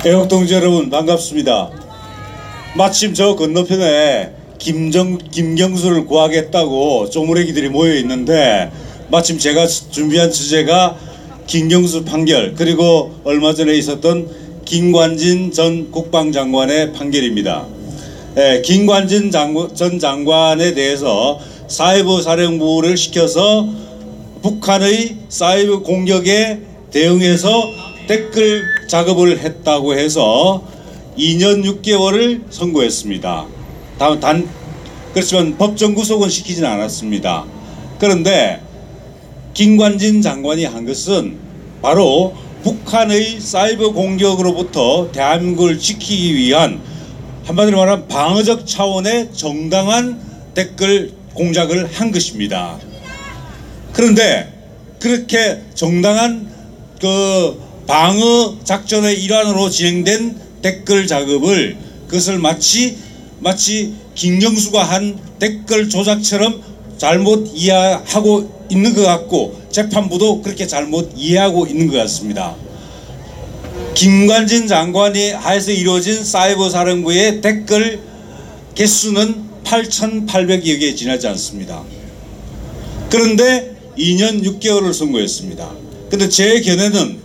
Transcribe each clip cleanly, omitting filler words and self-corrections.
애국동지 여러분 반갑습니다. 마침 저 건너편에 김경수를 구하겠다고 쪼무레기들이 모여 있는데, 마침 제가 준비한 주제가 김경수 판결, 그리고 얼마 전에 있었던 김관진 전 국방장관의 판결입니다. 김관진 전 장관에 대해서 사이버 사령부를 시켜서 북한의 사이버 공격에 대응해서 댓글 작업을 했다고 해서 2년 6개월을 선고했습니다. 그렇지만 법정 구속은 시키진 않았습니다. 그런데 김관진 장관이 한 것은 바로 북한의 사이버 공격으로부터 대한민국을 지키기 위한, 한마디로 말하면 방어적 차원의 정당한 댓글 공작을 한 것입니다. 그런데 그렇게 정당한 방어 작전의 일환으로 진행된 댓글 작업을, 그것을 마치 김경수가 한 댓글 조작처럼 잘못 이해하고 있는 것 같고, 재판부도 그렇게 잘못 이해하고 있는 것 같습니다. 김관진 장관이 하에서 이루어진 사이버 사령부의 댓글 개수는 8,800여 개 지나지 않습니다. 그런데 2년 6개월을 선고했습니다. 그런데 제 견해는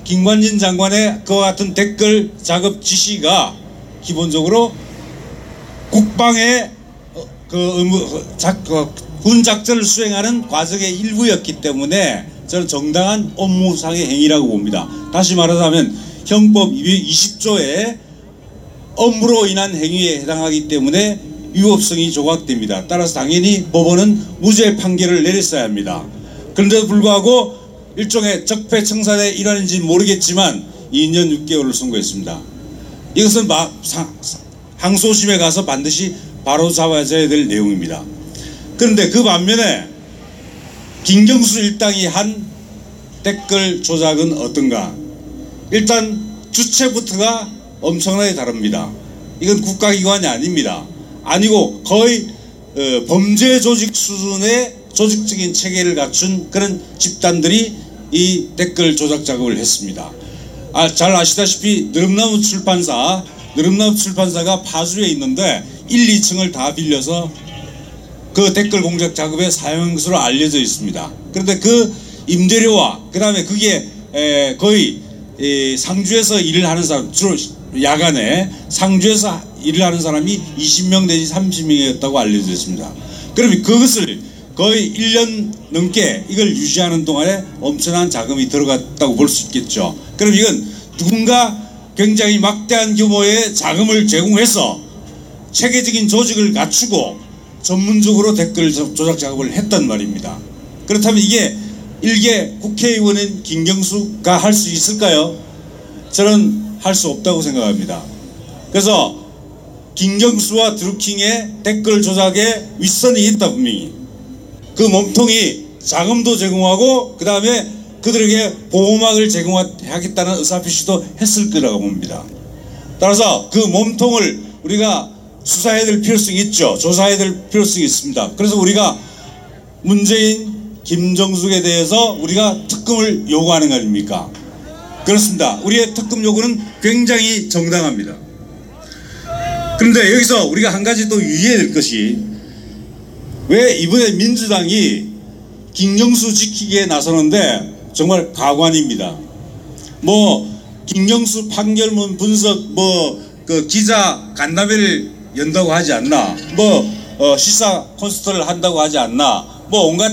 김관진 장관의 그와 같은 댓글 작업 지시가 기본적으로 국방의 군 작전을 수행하는 과정의 일부였기 때문에 저는 정당한 업무상의 행위라고 봅니다. 다시 말하자면 형법 220조의 업무로 인한 행위에 해당하기 때문에 위법성이 조각됩니다. 따라서 당연히 법원은 무죄 판결을 내렸어야 합니다. 그런데도 불구하고 일종의 적폐청산의 일환인지 모르겠지만 2년 6개월을 선고했습니다. 이것은 항소심에 가서 반드시 바로 잡아야 될 내용입니다. 그런데 그 반면에 김경수 일당이 한 댓글 조작은 어떤가? 일단 주체부터가 엄청나게 다릅니다. 이건 국가기관이 아닙니다. 아니고 거의 범죄 조직 수준의 조직적인 체계를 갖춘 그런 집단들이 이 댓글 조작 작업을 했습니다. 잘 아시다시피 느릅나무 출판사가 파주에 있는데 1, 2층을 다 빌려서 그 댓글 공작 작업에 사용한 것으로 알려져 있습니다. 그런데 그 임대료와 그 다음에 그게 거의 상주에서 일을 하는 사람, 주로 야간에 상주에서 일을 하는 사람이 20명 내지 30명이었다고 알려져 있습니다. 그러면 그것을 거의 1년 넘게 이걸 유지하는 동안에 엄청난 자금이 들어갔다고 볼 수 있겠죠. 그럼 이건 누군가 굉장히 막대한 규모의 자금을 제공해서 체계적인 조직을 갖추고 전문적으로 댓글 조작 작업을 했단 말입니다. 그렇다면 이게 일개 국회의원인 김경수가 할 수 있을까요? 저는 할 수 없다고 생각합니다. 그래서 김경수와 드루킹의 댓글 조작에 윗선이 있다, 분명히. 그 몸통이 자금도 제공하고 그 다음에 그들에게 보호막을 제공하겠다는 의사표시도 했을 거라고 봅니다. 따라서 그 몸통을 우리가 수사해야 될 필요성이 있죠. 조사해야 될 필요성이 있습니다. 그래서 우리가 문재인, 김정숙에 대해서 우리가 특검을 요구하는 거 아닙니까? 그렇습니다. 우리의 특검 요구는 굉장히 정당합니다. 그런데 여기서 우리가 한 가지 또 유의해야 될 것이, 왜 이번에 민주당이 김경수 지키기에 나서는데 정말 가관입니다. 김경수 판결문 분석, 그 기자 간담회를 연다고 하지 않나, 시사 콘서트를 한다고 하지 않나, 온갖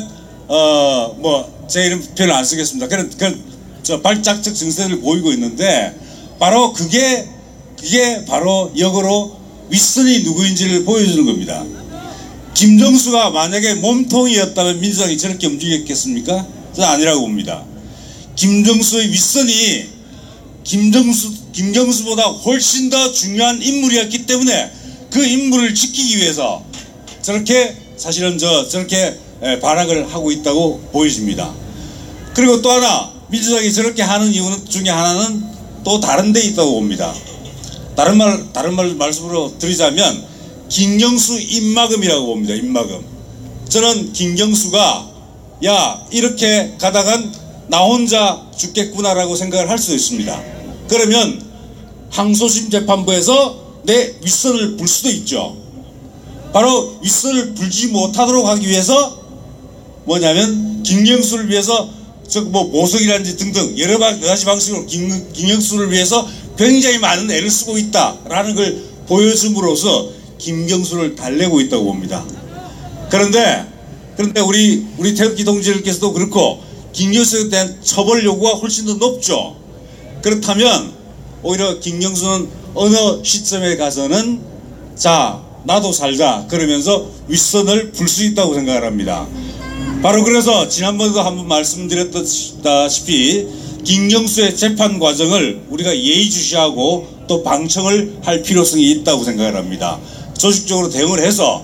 제 이름 표현을 안 쓰겠습니다. 그런 발작적 증세를 보이고 있는데, 바로 그게 바로 역으로 윗선이 누구인지를 보여주는 겁니다. 김정수가 만약에 몸통이었다면 민주당이 저렇게 움직였겠습니까? 저는 아니라고 봅니다. 김정수의 윗선이 김경수보다 훨씬 더 중요한 인물이었기 때문에 그 인물을 지키기 위해서 저렇게 저렇게 발악을 하고 있다고 보여집니다. 그리고 또 하나, 민주당이 저렇게 하는 이유 중에 하나는 또 다른 데 있다고 봅니다. 다른 말씀으로 드리자면 김경수 입막음이라고 봅니다. 입막음. 저는 김경수가 이렇게 가다간 나 혼자 죽겠구나라고 생각을 할 수도 있습니다. 그러면 항소심 재판부에서 내 윗선을 불 수도 있죠. 바로 윗선을 불지 못하도록 하기 위해서 뭐냐면 김경수를 위해서 보석이라든지 등등 여러 가지 방식으로 김경수를 위해서 굉장히 많은 애를 쓰고 있다라는 걸 보여줌으로써 김경수를 달래고 있다고 봅니다. 그런데 우리 태극기 동지들께서도 그렇고 김경수에 대한 처벌 요구가 훨씬 더 높죠. 그렇다면 오히려 김경수는 어느 시점에 가서는 자 나도 살자 그러면서 윗선을 불 수 있다고 생각을 합니다. 바로 그래서 지난번에도 한번 말씀드렸다시피 김경수의 재판 과정을 우리가 예의주시하고 또 방청을 할 필요성이 있다고 생각을 합니다. 조직적으로 대응을 해서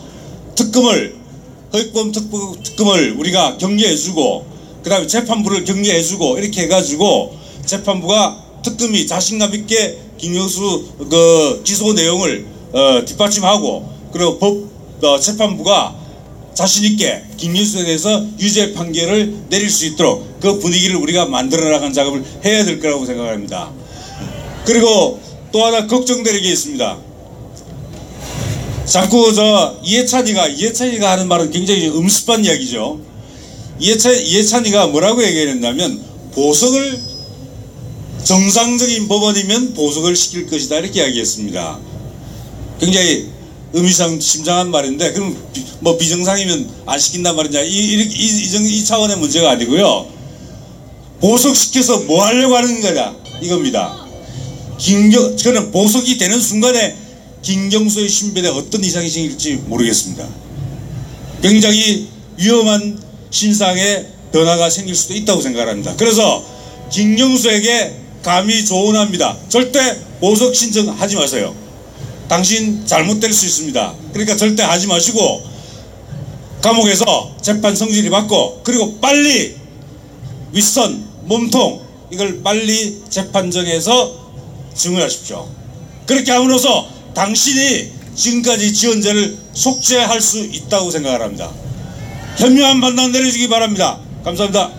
허위범 특검을 우리가 격려해주고 그 다음에 재판부를 격려해주고 이렇게 해가지고 재판부가 특검이 자신감 있게 김경수 그 기소 내용을 뒷받침하고 그리고 재판부가 자신있게 김경수에 대해서 유죄 판결을 내릴 수 있도록 그 분위기를 우리가 만들어 나가는 작업을 해야 될 거라고 생각합니다. 그리고 또 하나 걱정되는 게 있습니다. 자꾸 이해찬이가 하는 말은 굉장히 음습한 이야기죠. 이해찬이가 뭐라고 얘기했냐면 보석을 정상적인 법원이면 보석을 시킬 것이다 이렇게 이야기했습니다. 굉장히 의미심장한 말인데 그럼 뭐 비정상이면 안 시킨단 말이냐 이 차원의 문제가 아니고요. 보석시켜서 뭐 하려고 하는 거냐 이겁니다. 저는 보석이 되는 순간에 김경수의 신변에 어떤 이상이 생길지 모르겠습니다. 굉장히 위험한 신상의 변화가 생길 수도 있다고 생각합니다. 그래서 김경수에게 감히 조언합니다. 절대 보석 신청하지 마세요. 당신 잘못될 수 있습니다. 그러니까 절대 하지 마시고 감옥에서 재판 성질이 받고 그리고 빨리 윗선, 몸통 이걸 빨리 재판정에서 증언하십시오. 그렇게 함으로써 당신이 지금까지 지은 죄를 속죄할 수 있다고 생각을 합니다. 현명한 판단 내려주기 바랍니다. 감사합니다.